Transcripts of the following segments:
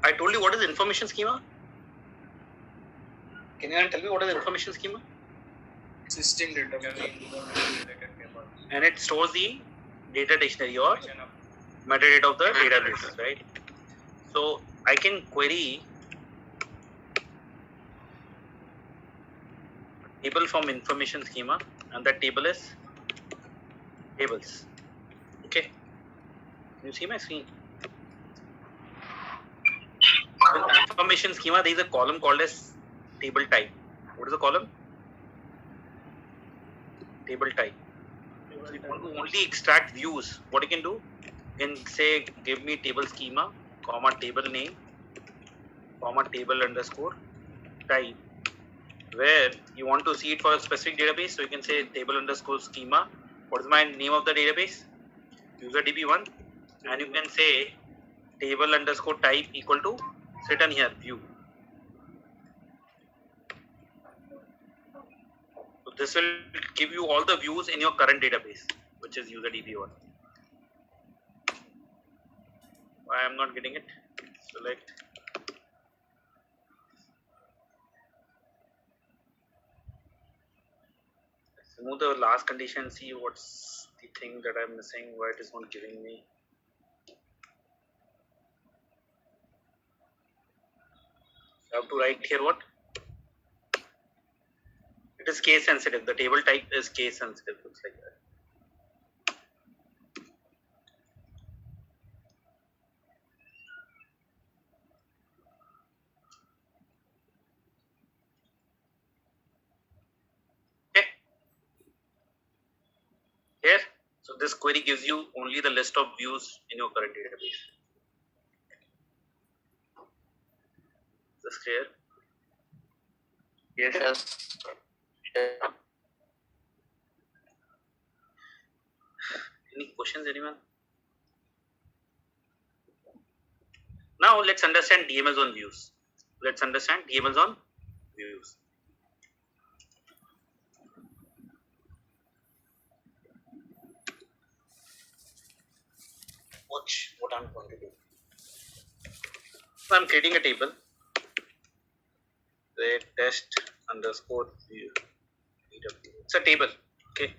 I told you what is information schema. Can you tell me what is information schema? Existing data. And it stores the data dictionary or metadata of the database, right? So I can query table from information schema, and that table is tables. Okay, can you see my screen? In information schema, there is a column called as table type. What is the column? Table type. So if you want to only extract views, what you can do? You can say give me table schema, comma table name, comma table underscore type. Where you want to see it for a specific database, so you can say table underscore schema. What is my name of the database? UserDB1, and you can say table underscore type equal to sit on here view. So this will give you all the views in your current database, which is UserDB1. Why I am not getting it? Select. Remove the last condition, see what's the thing that I'm missing, why it is not giving me. I have to write here what? It is case sensitive. The table type is case sensitive. Looks like that. Okay. Here. So this query gives you only the list of views in your current database. Is this clear? Yes. Yes. Any questions, anyone? Now let's understand DMLs on views. Let's understand DMLs on views. Watch what I'm going to do. So I'm creating a table. The test underscore view. It's a table. Okay.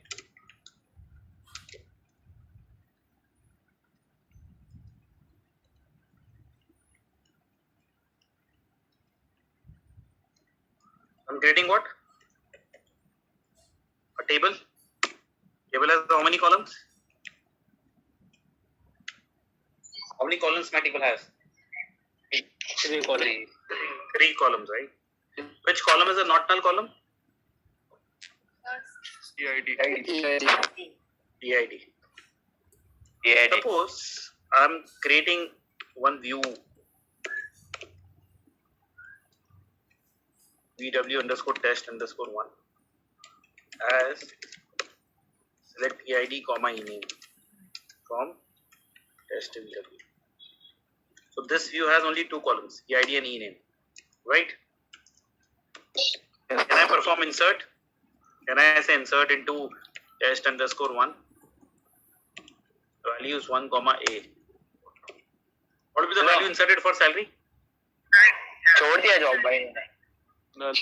I'm creating what? A table. Table has how many columns? How many columns my table has? 3 columns. 3 columns, right? Which column is a not null column? PID. Suppose I'm creating one view VW underscore test underscore 1 as select EID comma ename from test VW. So this view has only 2 columns, EID and ename, right? Can I perform insert? Can I say insert into test underscore 1? Value is 1 comma A. What will be the value inserted for salary? छोड़ दिया job भाई. Null.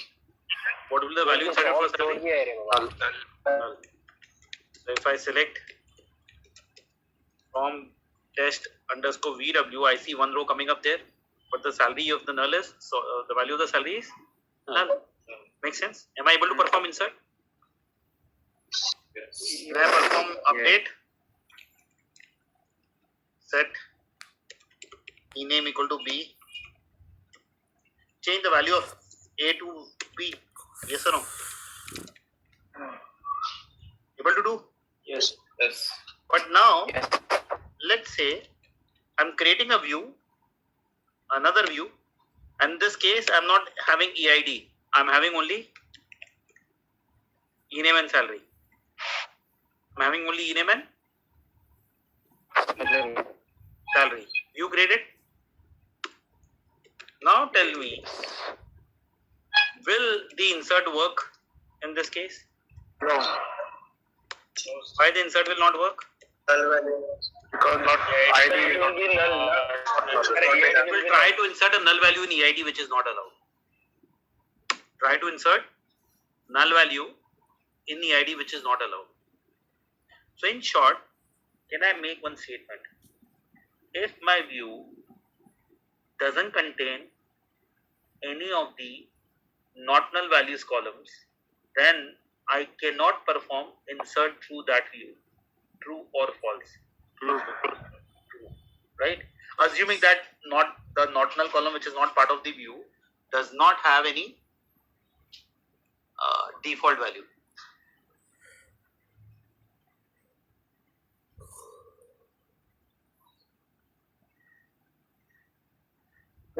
What will be the value inserted for salary? Null. So if I select from test underscore VW, I see 1 row coming up there, but the salary of the null is, so the value of the salary is null. Makes sense? Am I able to perform insert? Yes. Can I perform update? Set ename equal to B. Change the value of A to B. Yes or no? Able to do? Yes. Yes. But now, Yes. let's say I'm creating a view, another view, and in this case I'm not having EID. I'm having only ename and salary. I'm having only ename and salary. View graded. Now tell me, will the insert work in this case? No. Why the insert will not work? Because not ID will be null. It will try to insert a null value in EID which is not allowed. Try to insert null value in EID which is not allowed. So in short, can I make one statement? If my view doesn't contain any of the not null values columns, then I cannot perform insert through that view, true or false. True. Right? Assuming that the not null column which is not part of the view does not have any default value.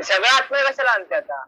सगळं आतमध्ये कशाला आणते आता